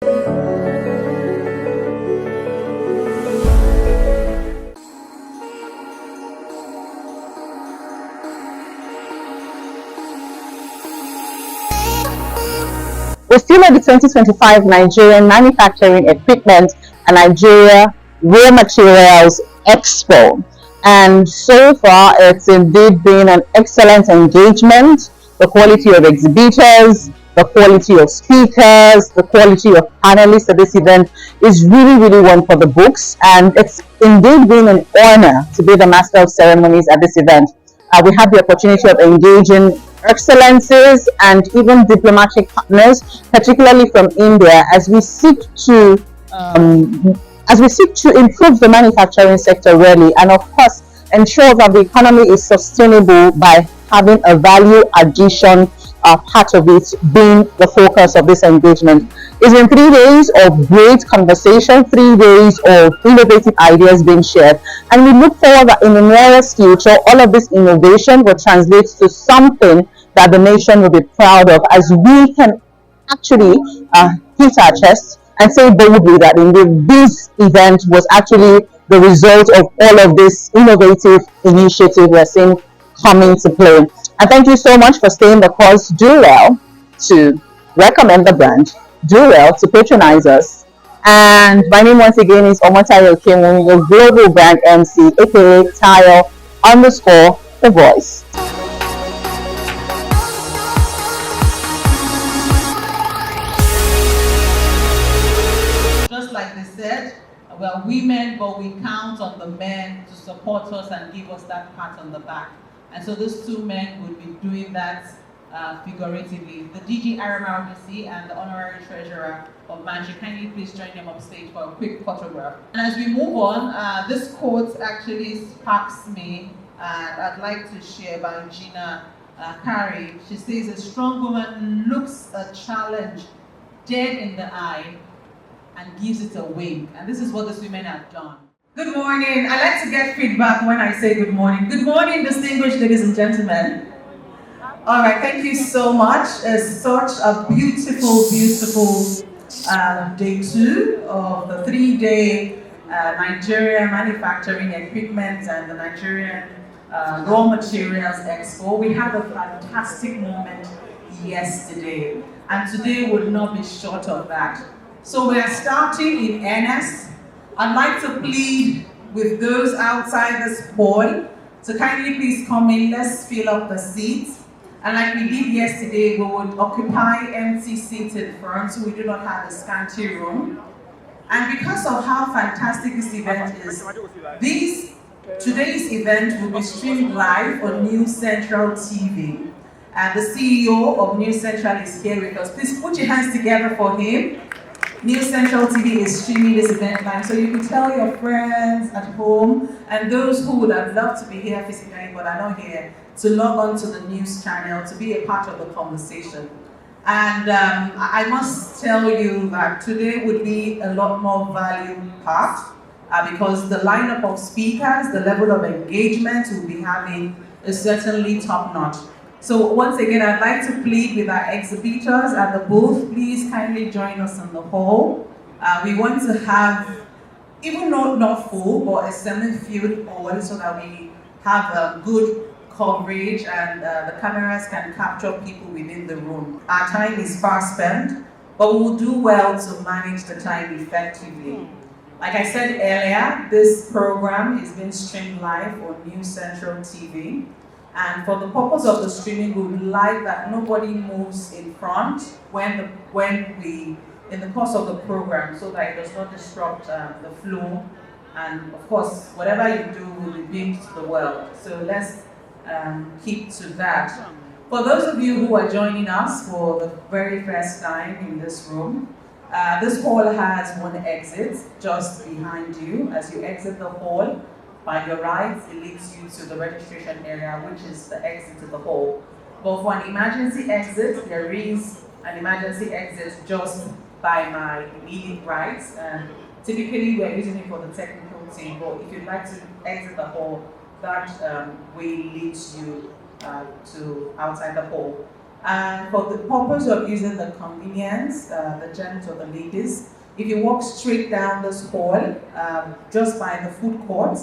We're still at the 2025 Nigerian Manufacturing Equipment and Nigeria Raw Materials Expo. And so far, it's indeed been an excellent engagement. The quality of exhibitors, the quality of speakers, the quality of panelists at this event is really, really one for the books. And it's indeed been an honor to be the master of ceremonies at this event. We had the opportunity of engaging excellencies and even diplomatic partners, particularly from India, as we seek to improve the manufacturing sector really, and of course ensure that the economy is sustainable by having a value addition part of it being the focus of this engagement. It's been 3 days of great conversation, 3 days of innovative ideas being shared, and we look forward that in the nearest future, all of this innovation will translate to something that the nation will be proud of, as we can actually hit our chests and say boldly that indeed this event was actually the result of all of this innovative initiative we're seeing coming to play. And thank you so much for staying the course. Do well to recommend the brand. Do well to patronize us. And my name once again is Omotayo Kemu, your global brand MC, aka Tayo _ the voice. Just like they said, we're women, but we count on the men to support us and give us that pat on the back. And so those two men would be doing that figuratively. The DG RMRBC and the Honorary Treasurer of Manji, kindly please join them up stage for a quick photograph. And as we move on, this quote actually sparks me, and I'd like to share by Gina Kari. She says, "A strong woman looks a challenge dead in the eye and gives it a wink." And this is what these women have done. Good morning. I like to get feedback when I say good morning. Good morning, distinguished ladies and gentlemen. All right, thank you so much. It's such a beautiful, beautiful day 2 of the 3-day Nigerian Manufacturing Equipment and the Nigerian Raw Materials Expo. We had a fantastic moment yesterday, and today would not be short of that. So we are starting in earnest. I'd like to plead with those outside this hall to kindly please come in. Let's fill up the seats. And like we did yesterday, we would occupy empty seats in front so we do not have a scanty room. And because of how fantastic this event is, today's event will be streamed live on News Central TV. And the CEO of News Central is here with us. Please put your hands together for him. News Central TV is streaming this event live, so you can tell your friends at home and those who would have loved to be here physically but are not here to log on to the news channel to be a part of the conversation. And I must tell you that today would be a lot more value-packed because the lineup of speakers, the level of engagement we'll be having is certainly top-notch. So once again, I'd like to plead with our exhibitors at the booth, please kindly join us in the hall. We want to have, even though not full, but a semi-filled hall so that we have a good coverage and the cameras can capture people within the room. Our time is fast spent, but we will do well to manage the time effectively. Like I said earlier, this program is being streamed live on News Central TV. And for the purpose of the streaming, we would like that nobody moves in front when in the course of the program, so that it does not disrupt the flow. And of course, whatever you do will be beamed to the world. So let's keep to that. For those of you who are joining us for the very first time in this room, this hall has one exit just behind you. As you exit the hall, by your right, it leads you to the registration area, which is the exit to the hall. But for an emergency exit, there is an emergency exit just by my immediate right. And typically, we're using it for the technical team, but if you'd like to exit the hall, that way leads you to outside the hall. And for the purpose of using the convenience, the gents or the ladies, if you walk straight down this hall, just by the food court,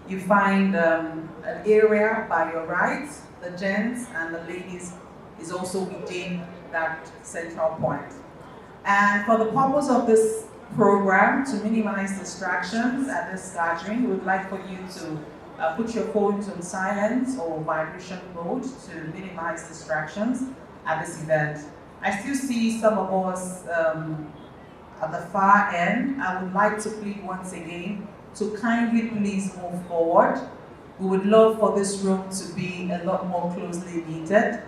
you find an area by your right. The gents and the ladies is also within that central point. And for the purpose of this program, to minimize distractions at this gathering, we would like for you to put your phones on silent or vibration mode to minimize distractions at this event. I still see some of us at the far end. I would like to plead once again to kindly please move forward. We would love for this room to be a lot more closely knitted.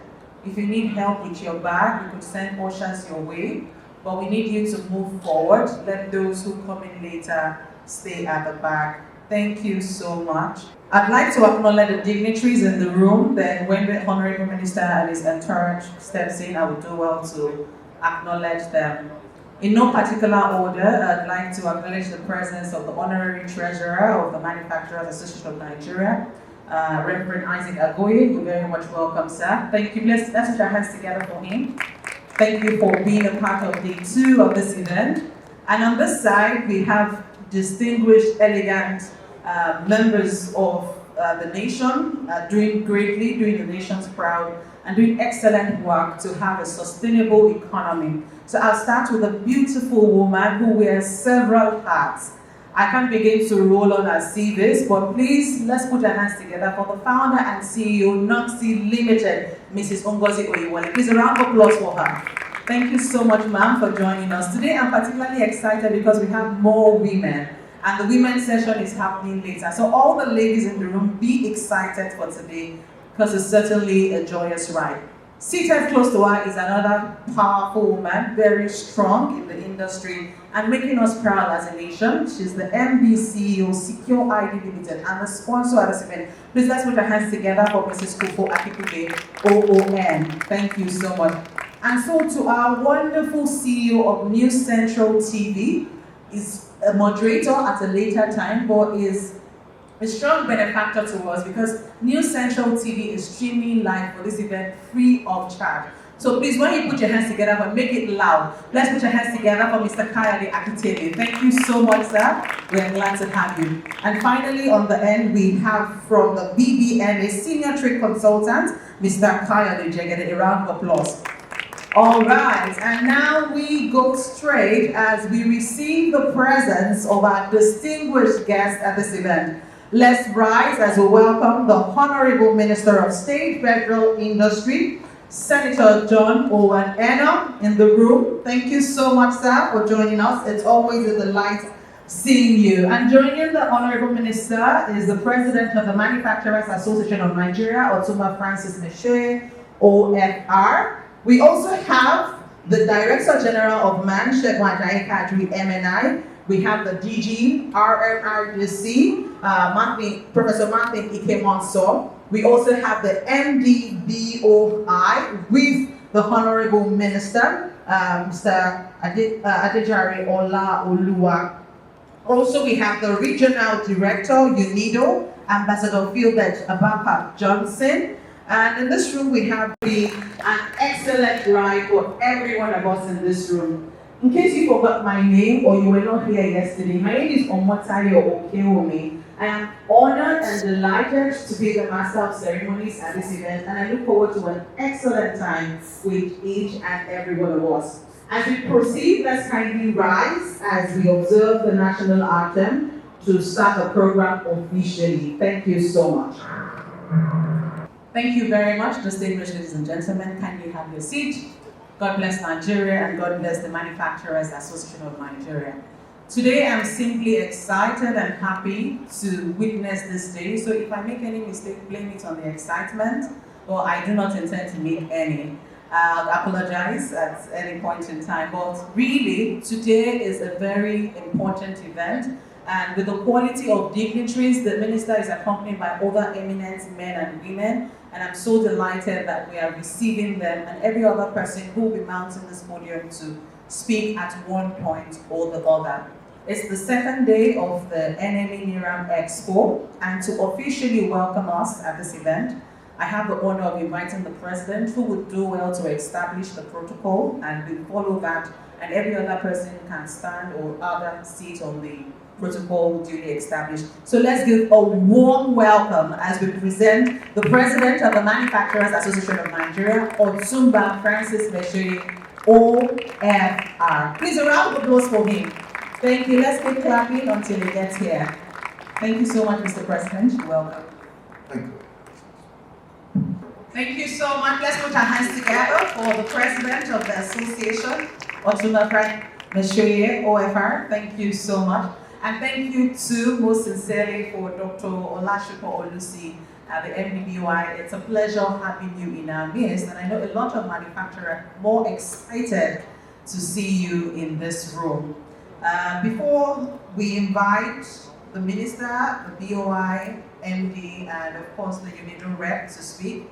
If you need help with your bag, we could send ushers your way, but we need you to move forward. Let those who come in later stay at the back. Thank you so much. I'd like to acknowledge the dignitaries in the room. Then when the Honorable Minister and his entourage steps in, I would do well to acknowledge them. In no particular order, I'd like to acknowledge the presence of the Honorary Treasurer of the Manufacturers Association of Nigeria, Reverend Isaac Agoye. You're very much welcome, sir. Thank you. Let's put our hands together for him. Thank you for being a part of day 2 of this event. And on this side, we have distinguished, elegant members of the nation, doing greatly, doing the nation's proud, and doing excellent work to have a sustainable economy. So I'll start with a beautiful woman who wears several hats. I can't begin to roll on and see this, but please, let's put our hands together for the founder and CEO, Noxie Limited, Mrs. Ngozi Oyiwole. Please, a round of applause for her. Thank you so much, ma'am, for joining us. Today, I'm particularly excited because we have more women, and the women's session is happening later. So all the ladies in the room, be excited for today, because it's certainly a joyous ride. Seated close to her is another powerful woman, very strong in the industry and making us proud as a nation. She's the MD CEO, Secure ID Limited, and the sponsor at this event. Please let's put our hands together for Mrs. Kufo Akikude, OON. Thank you so much. And so to our wonderful CEO of News Central TV, is a moderator at a later time, but is a strong benefactor to us because News Central TV is streaming live for this event free of charge. So please, when you put your hands together, but make it loud. Let's put your hands together for Mr. Kayode Akitele. Thank you so much, sir. We're glad to have you. And finally, on the end, we have from the BBN, a senior trade consultant, Mr. Kayode Jegede. A round of applause. All right, and now we go straight as we receive the presence of our distinguished guest at this event. Let's rise as we welcome the Honorable Minister of State, Federal Industry, Senator John Owen Eno in the room. Thank you so much, sir, for joining us. It's always a delight seeing you. And joining the Honorable Minister is the President of the Manufacturers Association of Nigeria, Otuma Francis Meshe, OFR. We also have the Director General of MAN, Shegun Ajayi Kadri, MNI. We have the DG, RMRDC, Professor Martin Ike-Monso. We also have the MDBOI with the Honorable Minister, Mr. Adejare Ola Oluwa. Also, we have the Regional Director, UNIDO, Ambassador Philbert Abaka Johnson. And in this room, we have an excellent ride for every one of us in this room. In case you forgot my name or you were not here yesterday, my name is Omotayo Okeomi. I am honored and delighted to be the Master of Ceremonies at this event, and I look forward to an excellent time with each and every one of us. As we proceed, let's kindly rise as we observe the national anthem to start the program officially. Thank you so much. Thank you very much, distinguished ladies and gentlemen. Kindly have your seat. God bless Nigeria and God bless the Manufacturers Association of Nigeria. Today I'm simply excited and happy to witness this day. So if I make any mistake, blame it on the excitement, or I do not intend to make any. I'll apologize at any point in time, but really today is a very important event. And with the quality of dignitaries, the minister is accompanied by other eminent men and women. And I'm so delighted that we are receiving them and every other person who will be mounting this podium to speak at one point or the other. It's the second day of the NME Niram Expo, and to officially welcome us at this event, I have the honor of inviting the President, who would do well to establish the protocol, and we follow that, and every other person can stand or other seat on the protocol duly established. So let's give a warm welcome as we present the President of the Manufacturers Association of Nigeria, Otumba Francis Meshoye, OFR. Please, a round of applause for him. Thank you. Let's keep clapping until he gets here. Thank you so much, Mr. President. You're welcome. Thank you. Thank you so much. Let's put our hands together for the President of the Association, Otumba Francis Meshoye, OFR. Thank you so much. And thank you too, most sincerely, for Dr. Olashupo Olusi at the MBBY. It's a pleasure having you in our midst, and I know a lot of manufacturers are more excited to see you in this room. Before we invite the Minister, the BOI, MD, and of course the UNIDO rep to speak,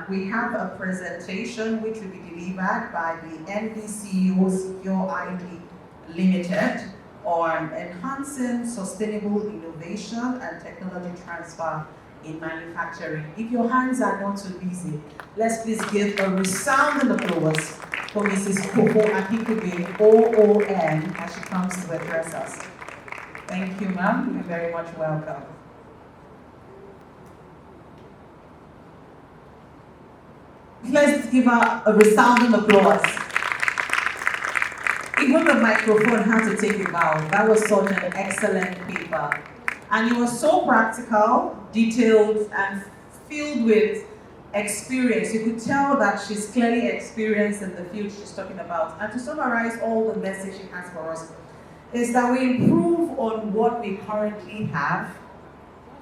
we have a presentation which will be delivered by the MD CEO Secure ID Limited on enhancing sustainable innovation and technology transfer in manufacturing. If your hands are not too busy, let's please give a resounding applause for Mrs. Kofo Akikube, OON, as she comes to address us. Thank you, ma'am. You're very much welcome. Let's give her a resounding applause. Even the microphone had to take a bow. That was such an excellent paper. And it was so practical, detailed, and filled with experience. You could tell that she's clearly experienced in the field she's talking about. And to summarize all the message she has for us, is that we improve on what we currently have,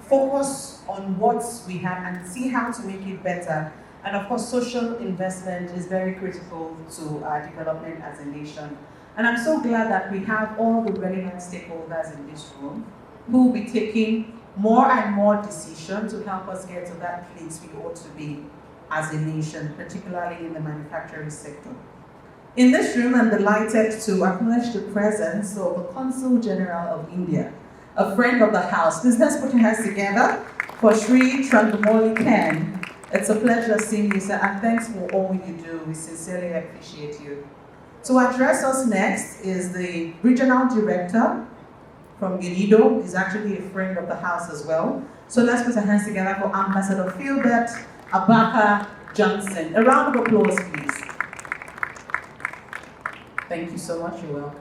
focus on what we have, and see how to make it better. And of course, social investment is very critical to our development as a nation. And I'm so glad that we have all the relevant stakeholders in this room who will be taking more and more decisions to help us get to that place we ought to be as a nation, particularly in the manufacturing sector. In this room, I'm delighted to acknowledge the presence of the Consul General of India, a friend of the house. Please let's put your hands together for Sri Chandramoli Ken. It's a pleasure seeing you, sir, and thanks for all you do. We sincerely appreciate you. To address us next is the Regional Director from UNIDO. He's actually a friend of the house as well. So let's put our hands together for Ambassador Philbert Abaka Johnson. A round of applause, please. Thank you so much. You're welcome.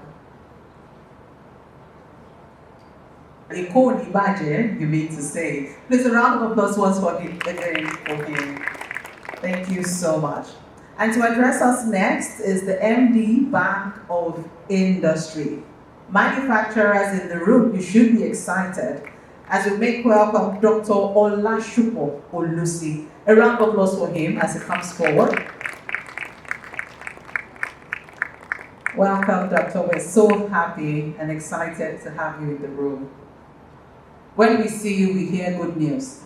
Eko Ibaje, you mean to say. Please, a round of applause once for him, again for him. Thank you so much. And to address us next is the MD Bank of Industry. Manufacturers in the room, you should be excited as we make welcome Dr. Olashupo Olusi. A round of applause for him as he comes forward. Welcome, Doctor. We're so happy and excited to have you in the room. When we see you, we hear good news.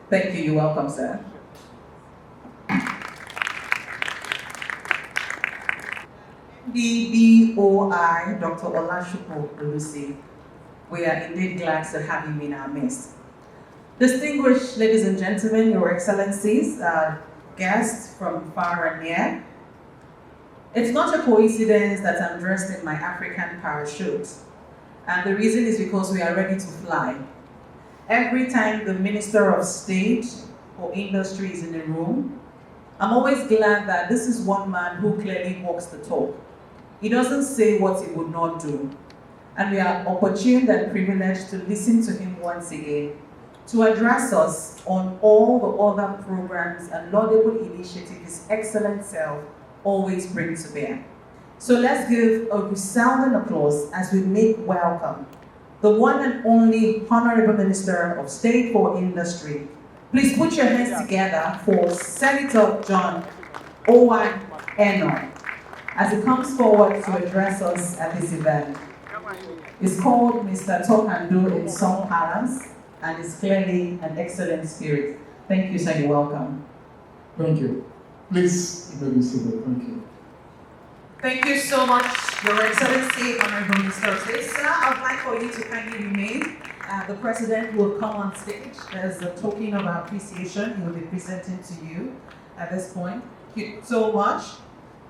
Thank you. You're welcome, sir. BBOI, Dr. Olashupo Olusi. We are indeed glad to have you in our midst. Distinguished ladies and gentlemen, Your Excellencies, guests from far and near, it's not a coincidence that I'm dressed in my African parachute. And the reason is because we are ready to fly. Every time the Minister of State or Industry is in the room, I'm always glad that this is one man who clearly walks the talk. He doesn't say what he would not do. And we are opportune and privileged to listen to him once again, to address us on all the other programs and laudable initiatives his excellent self always brings to bear. So let's give a resounding applause as we make welcome the one and only Honorable Minister of State for Industry. Please put your hands together for Senator John Owen Eno as he comes forward to address us at this event. It's called Mr. Talk and Do in Song Palace, and it's clearly an excellent spirit. Thank you, sir. You're welcome. Thank you. Please, you may be seated. Thank you. Thank you so much, Your Excellency, Honorable Minister of State. Sir, I'd like for you to kindly remain The president will come on stage as a token of appreciation. He will be presenting to you at this point. Thank you so much.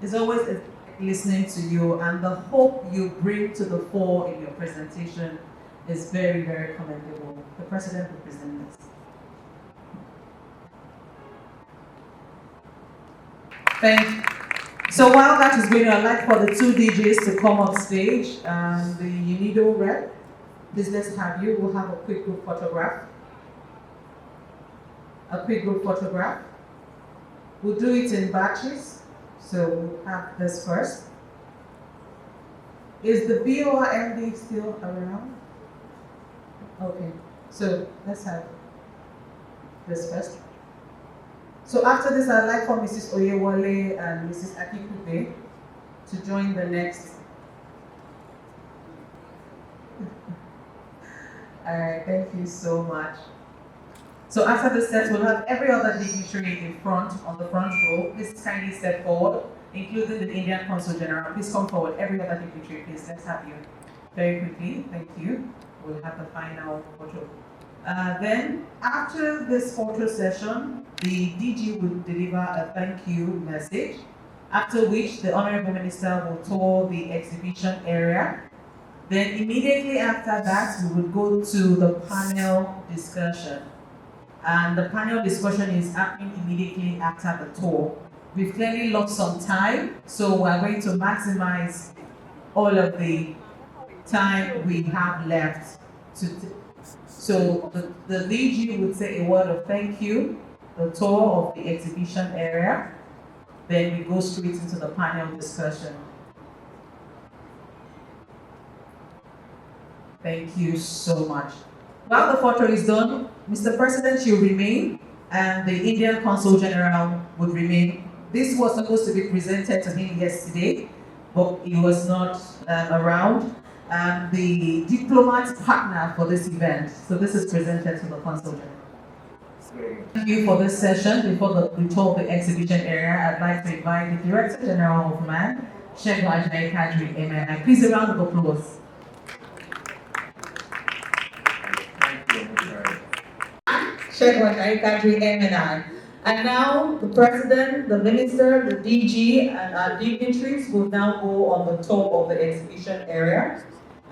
It's always listening to you, and the hope you bring to the fore in your presentation is very, very commendable. The president will present this. Thank you. So while that is going on, I'd like for the two DJs to come on stage. The UNIDO rep, business have you, will have a quick group photograph. We'll do it in batches. So we'll have this first. Is the BOR MD still around? Okay, so let's have this first. So after this, I'd like for Mrs. Oyewole and Mrs. Akikube to join the next. All right, thank you so much. So after the set, we'll have every other dignitary in front, on the front row. Please kindly step forward, including the Indian Consul General. Please come forward, every other dignitary, please. Let's have you very quickly. Thank you. We'll have the final photo. Then, after this photo session, the DG will deliver a thank you message, after which the Honorable Minister will tour the exhibition area. Then immediately after that, we will go to the panel discussion. And the panel discussion is happening immediately after the tour. We've clearly lost some time, so we're going to maximize all of the time we have left. So the DG would say a word of thank you, the tour of the exhibition area, then we go straight into the panel discussion. Thank you so much. While the photo is done, Mr. President, you remain, and the Indian Consul General would remain. This was supposed to be presented to him yesterday, but he was not around. The diplomat partner for this event. So this is presented to the Consul General. Thank you for this session. Before we tour the exhibition area, I'd like to invite the Director General of MAN, Sheikh Wajai Kadri MNI. Please, a round of applause. Sheikh Wajai Kadri MNI. And now the President, the Minister, the DG, and our dignitaries will now go on the tour of the exhibition area.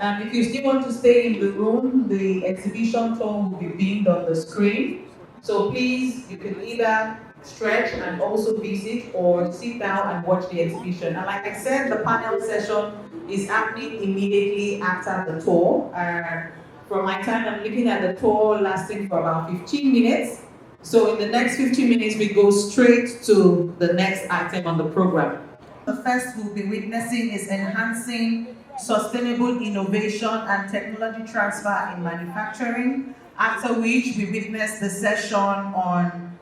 If you still want to stay in the room, the exhibition tour will be beamed on the screen. So please, you can either stretch and also visit, or sit down and watch the exhibition. And like I said, the panel session is happening immediately after the tour. From my time, I'm looking at the tour lasting for about 15 minutes. So in the next 15 minutes, we go straight to the next item on the program. The first we'll be witnessing is enhancing sustainable innovation and technology transfer in manufacturing, after which we witness the session on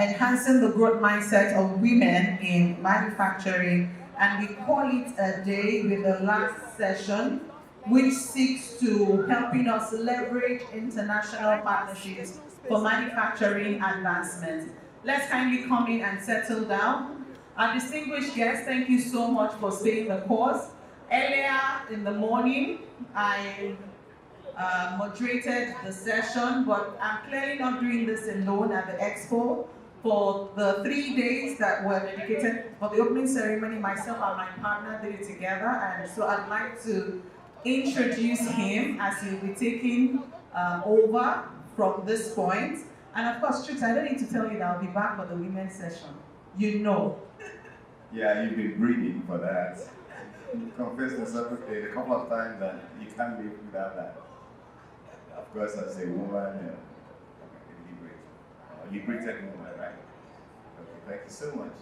enhancing the growth mindset of women in manufacturing, and we call it a day with the last session, which seeks to helping us leverage international partnerships for manufacturing advancement. Let's kindly come in and settle down. Our distinguished guests, thank you so much for staying the course. Earlier in the morning, I moderated the session, but I'm clearly not doing this alone at the expo. For the 3 days that were dedicated for the opening ceremony, myself and my partner did it together, and so I'd like to introduce him as he'll be taking over from this point. And of course, Trix, I don't need to tell you that I'll be back for the women's session. You know. Yeah, you've been breathing for that. You confessed yourself a couple of times that you can't live without that. Of course, as a woman, liberated woman, right? Okay, thank you so much.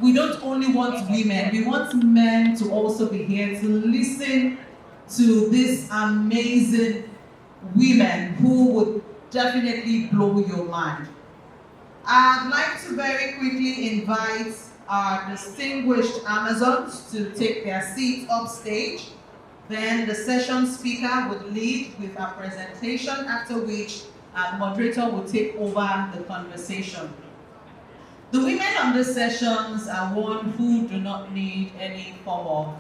We don't only want women, we want men to also be here to listen to these amazing women who would definitely blow your mind. I'd like to very quickly invite our distinguished Amazons to take their seats upstage. Then the session speaker would lead with a presentation, after which the moderator will take over the conversation. The women on these sessions are one who do not need any form of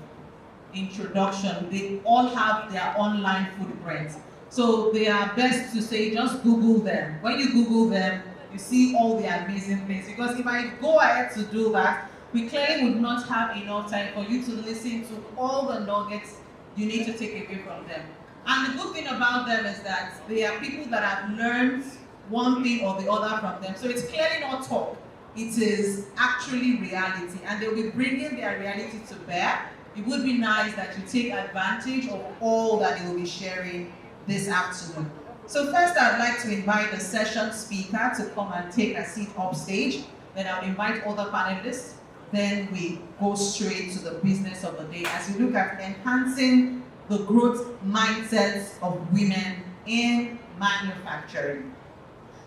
introduction. They all have their online footprint. So they are best to say, just Google them. When you Google them, you see all the amazing things. Because if I go ahead to do that, we clearly would not have enough time for you to listen to all the nuggets you need to take away from them. And the good thing about them is that they are people that have learned one thing or the other from them. So it's clearly not talk. It is actually reality. And they'll be bringing their reality to bear. It would be nice that you take advantage of all that they will be sharing this afternoon. So first, I'd like to invite the session speaker to come and take a seat upstage. Then I'll invite other panelists. Then we go straight to the business of the day as we look at enhancing the growth mindsets of women in manufacturing.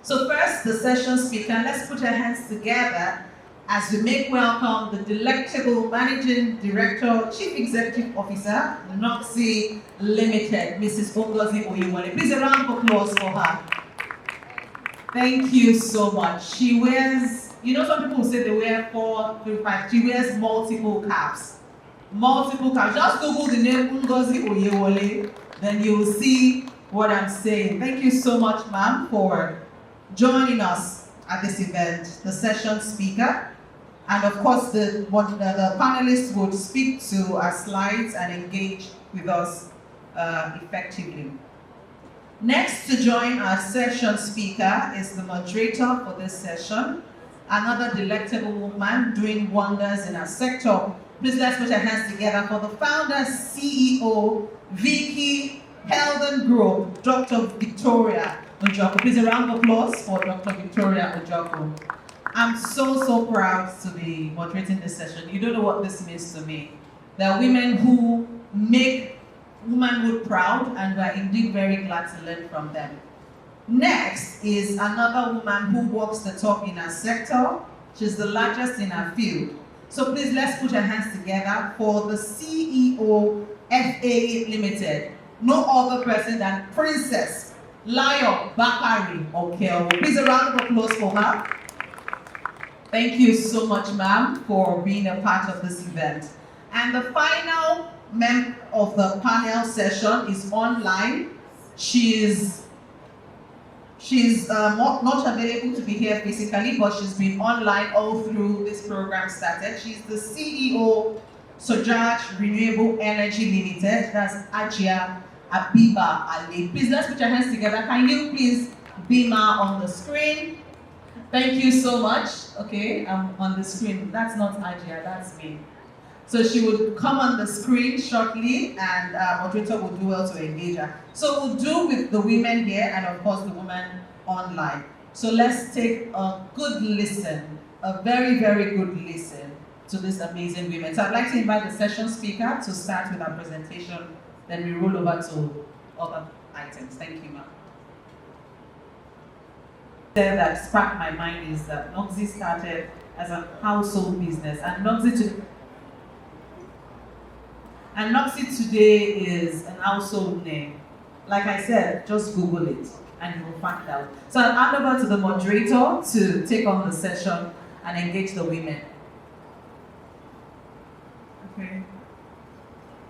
So first, the session speaker, let's put our hands together as we make welcome the delectable Managing Director, Chief Executive Officer, Emcee Limited, Mrs. Ngozi Oyewole. Please a round of applause for her. Thank you so much. She wears, you know, some people say they wear 4, 3, 5. She wears multiple caps. Multiple caps. Just Google the name Ngozi Oyewole, then you will see what I'm saying. Thank you so much, ma'am, for joining us at this event, the session speaker. And of course, the panelists would speak to our slides and engage with us effectively. Next to join our session speaker is the moderator for this session, another delectable woman doing wonders in our sector. Please let's put our hands together for the founder, CEO, Vicky Health Group, Dr. Victoria Ojoko. Please a round of applause for Dr. Victoria Ojoko. I'm so proud to be moderating this session. You don't know what this means to me. There are women who make womanhood proud, and we're indeed very glad to learn from them. Next is another woman who walks the talk in her sector. She's the largest in her field. So please let's put our hands together for the CEO, FAA Limited. No other person than Princess Layo Bakari Okel. Please a round of applause for her. Thank you so much, ma'am, for being a part of this event. And the final member of the panel session is online. She's not available to be here physically, but she's been online all through this program started. She's the CEO, Sojaj Renewable Energy Limited. That's Ajia Abiba Ali. Please let's put your hands together. Can you please beam her on the screen? Thank you so much. Okay, I'm on the screen. That's not Ajia, that's me. So she would come on the screen shortly, and moderator will do well to engage her. So we'll do with the women here and of course the women online. So let's take a good listen, a very good listen to this amazing women. So I'd like to invite the session speaker to start with our presentation, then we roll over to other items. Thank you, ma'am. That sparked my mind is that Emcee started as a household business, and Emcee today is an household name. Like I said, just Google it and you will find out. So I'll hand over to the moderator to take on the session and engage the women. Okay.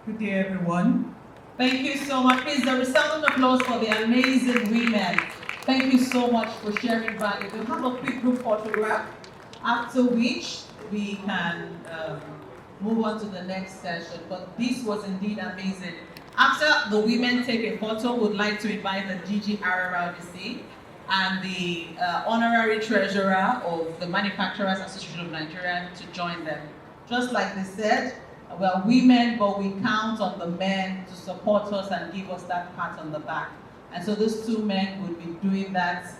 Good day, everyone. Thank you so much. Please, a resounding applause for the amazing women. Thank you so much for sharing value. We'll have a quick group photograph, after which we can move on to the next session. But this was indeed amazing. After the women take a photo, we'd like to invite the DG RRRDC and the Honorary Treasurer of the Manufacturers Association of Nigeria to join them. Just like they said, we're women, but we count on the men to support us and give us that pat on the back. And so those two men would be doing that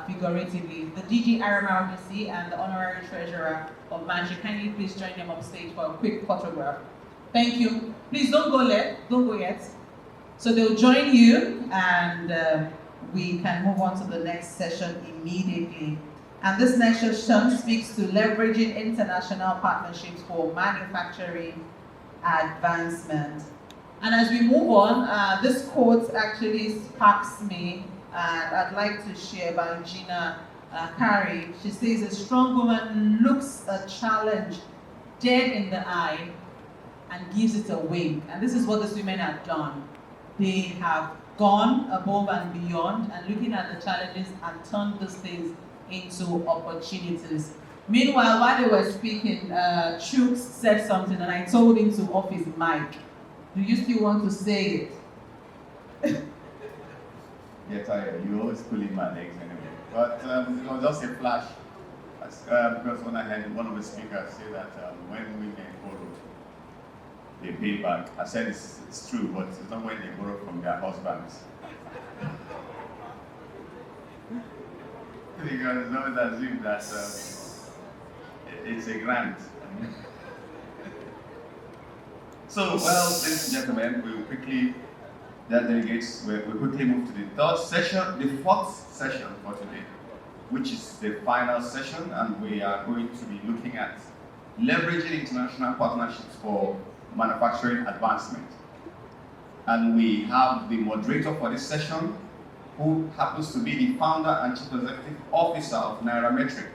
figuratively. The DG RMRDC and the Honorary Treasurer of Manji, kindly please join them up stage for a quick photograph. Thank you. Please don't go yet. So they'll join you, and we can move on to the next session immediately. And this next session speaks to leveraging international partnerships for manufacturing advancement. And as we move on, this quote actually sparks me, and I'd like to share by Gina Kari. She says, a strong woman looks a challenge dead in the eye and gives it a wink. And this is what these women have done. they have gone above and beyond and looking at the challenges and turned these things into opportunities. Meanwhile, while they were speaking, Chooks said something and I told him to off his mic. Do you still want to say it? Get tired. You always pulling my legs anyway. But it was just a flash. Because when I heard one of the speakers say that when women borrow, they pay back. I said it's true, but it's not when they borrow from their husbands. Because it's always assumed that it's a grant. So, well, ladies and gentlemen, we will quickly, dear delegates, we'll quickly move to the third session, the fourth session for today, which is the final session, and we are going to be looking at leveraging international partnerships for manufacturing advancement. And we have the moderator for this session, who happens to be the founder and chief executive officer of Nairametric,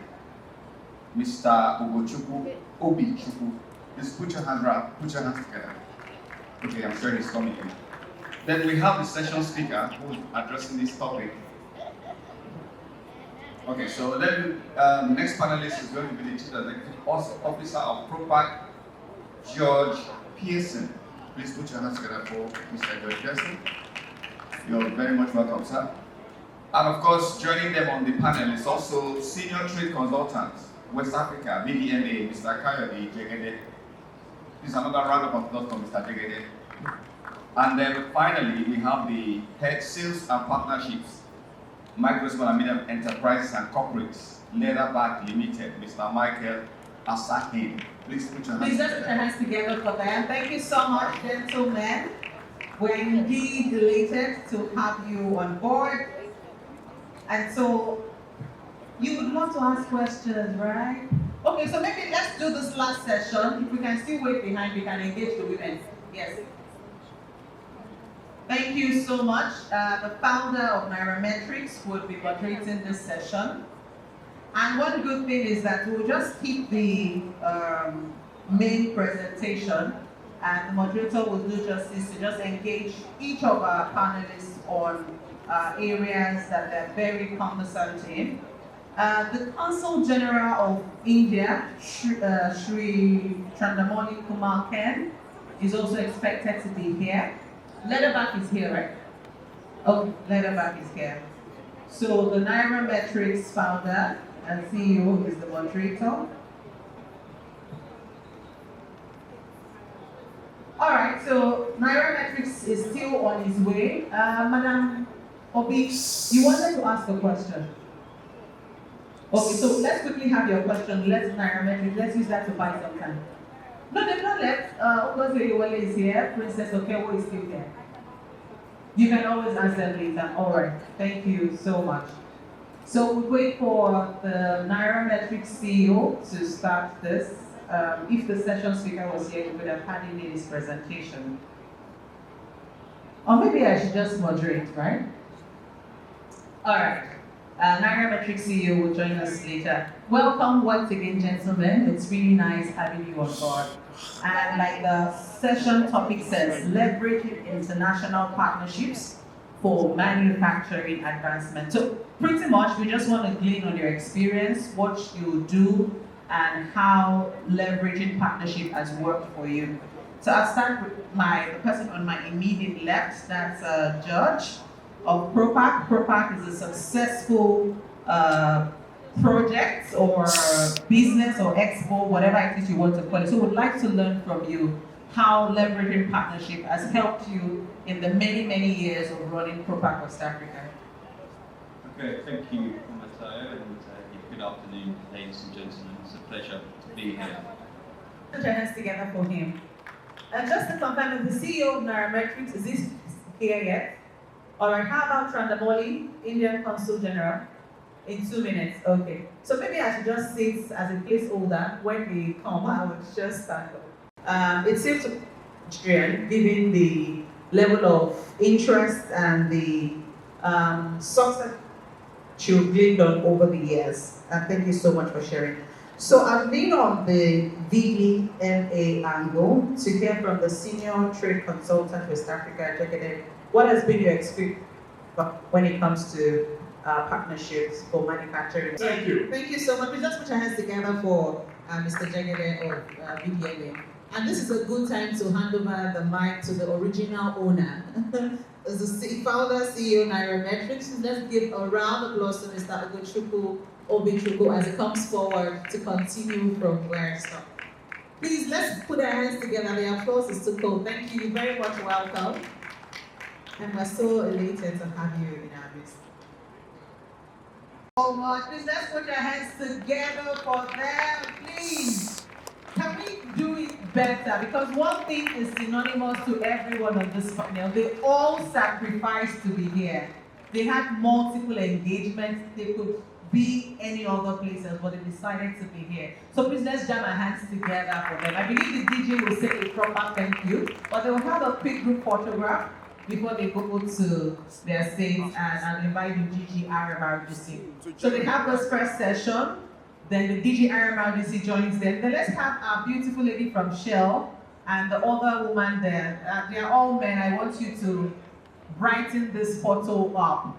Mr. Obi Chukwu. Just put your hands together. Okay, I'm sure he's coming in. Then we have the session speaker who is addressing this topic. Okay, so then the next panelist is going to be the chief executive officer of Propac, George Pearson. Please put your hands together for Mr. George Pearson. You're very much welcome, sir. And of course, joining them on the panel is also Senior Trade Consultant, West Africa, BDMA, Mr. Kayode Jegede. This is another round of applause for Mr. Jegede. And then finally, we have the Head Sales and Partnerships, Micro, Small and Medium Enterprises and Corporates, Leatherback Limited, Mr. Michael Asahin. Please put your hands Please let's put your hands together for them. Thank you so much, gentlemen. We're indeed delighted to have you on board. And so, you would want to ask questions, right? Okay, so maybe let's do this last session. If we can still wait behind, we can engage the women. Yes. Thank you so much. The founder of Nairametrics will be moderating this session. And one good thing is that we'll just keep the main presentation, and the moderator will do justice to just engage each of our panelists on areas that they're very conversant in. The Consul General of India, Sri Chandramani Kumar Ken, is also expected to be here. Leatherback is here, right? Oh, Leatherback is here. So the Nairametrics founder and CEO is the moderator. All right, so Nairametrics is still on his way. Madam Obi, you wanted to ask a question. Okay, so let's quickly have your question. Let's use that to buy some time. No, they've not left. Ogoze is here. Princess Okewo is still here. You can always answer later. All right, thank you so much. So we'll wait for the Nairametrics CEO to start this. If the session speaker was here, we would have had him in his presentation. Or maybe I should just moderate, right? All right. Nairametrics CEO will join us later. Welcome once again, gentlemen. It's really nice having you on board. And like the session topic says, leveraging international partnerships for manufacturing advancement. So pretty much, we just want to glean on your experience, what you do, and how leveraging partnership has worked for you. So I'll start with the person on my immediate left. That's George of Propac. Propac is a successful project or business or expo, whatever it is you want to call it. So we'd like to learn from you how leveraging partnership has helped you in the many, many years of running Propac West Africa. Okay, thank you, Matteo, and good afternoon, ladies and gentlemen. It's a pleasure to be here. Put your hands together for him. And just to confirm, the CEO of Nairametrics, is this here yet? All right, how about Chandramani, Indian Consul General? In 2 minutes, okay. So maybe I should just sit as a placeholder. When they come, I would just stand up. It seems to Nigerian, given the level of interest and the success you've gained on over the years. And thank you so much for sharing. So I've been on the VDMA angle to hear from the Senior Trade Consultant West Africa, Jegede. What has been your experience when it comes to partnerships for manufacturing? Thank you. Thank you so much. Please just put your hands together for Mr. Jagede of BDMA. And this is a good time to hand over the mic to the original owner, as the founder, CEO, Nairametrics. Let's give a round of applause to Mr. Obichukwu as he comes forward to continue from where it stopped. Please, let's put our hands together. The applause is too cold. Thank you. Very much welcome. And we're so elated to have you in our midst. So much. Please, let's put our hands together for them, please. Can we do it better? Because one thing is synonymous to everyone on this panel. They all sacrificed to be here. They had multiple engagements. They could be any other places, but they decided to be here. So please let's jam our hands together for them. I believe the DJ will say a proper thank you, but they will have a quick group photograph before they go to their stage, and I'll invite the DG RMRDC. So they have this first session, then the DG RMRDC joins them. Then let's have our beautiful lady from Shell and the other woman there. They are all men. I want you to brighten this photo up.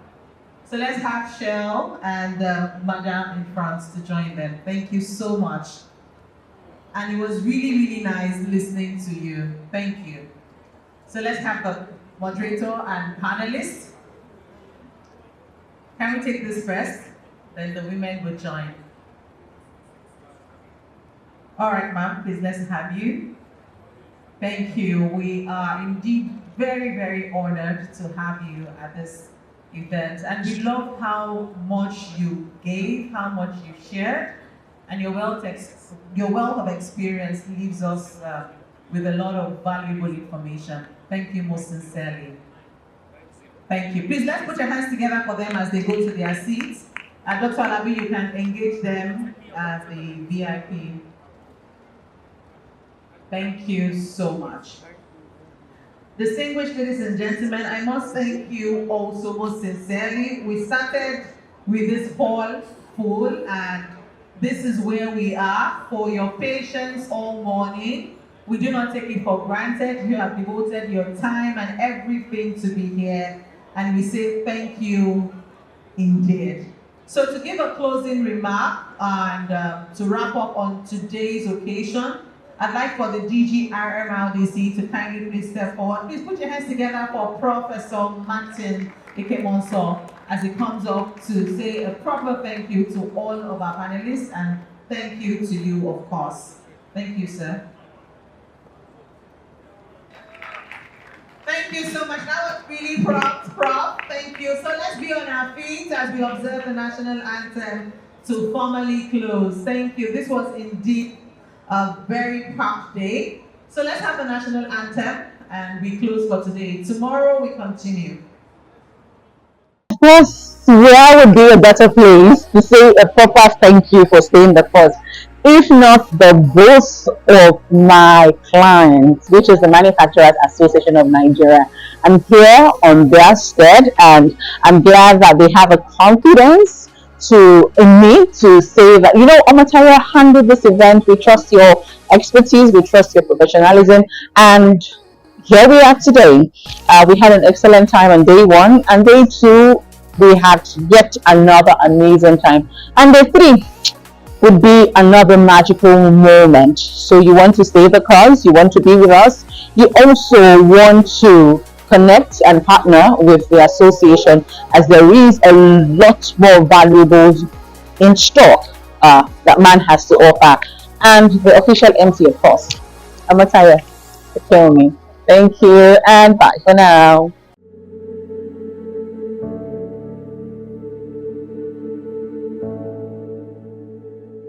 So let's have Shell and Madame in front to join them. Thank you so much. And it was really, really nice listening to you. Thank you. So let's have the moderator and panelists. Can we take this first? Then the women will join. All right, ma'am, please let's have you. Thank you. We are indeed very, very honored to have you at this event. And we love how much you gave, how much you shared, and your wealth of experience leaves us with a lot of valuable information. Thank you most sincerely. Thank you. Please let's put your hands together for them as they go to their seats. Dr. Alabi, you can engage them as the VIP. Thank you so much. Distinguished ladies and gentlemen, I must thank you also most sincerely. We started with this hall full, and this is where we are. For your patience all morning, we do not take it for granted. You have devoted your time and everything to be here, and we say thank you indeed. So to give a closing remark and to wrap up on today's occasion, I'd like for the DG RMRDC to kindly please step forward. Please put your hands together for Professor Martin Ikemonso as he comes up to say a proper thank you to all of our panelists, and thank you to you, of course. Thank you, sir. Thank you so much. That was really prompt. Thank you. So let's be on our feet as we observe the national anthem to formally close. Thank you. This was indeed a very packed day. So let's have the national anthem and we close for today. Tomorrow we continue. Yes, where would be a better place to say a proper thank you for staying the course, if not the voice of my clients, which is the Manufacturers Association of Nigeria. I'm here on their stead, and I'm glad that they have a confidence in me to say that, Omataya handled this event. We trust your expertise, we trust your professionalism, and here we are today. We had an excellent time on day one, and day two we had yet another amazing time, and day three would be another magical moment. So you want to stay the cause, you want to be with us, you also want to connect and partner with the association, as there is a lot more valuables in stock that man has to offer, and the official Emcee, of course. Amataya, for me. Thank you, and bye for now.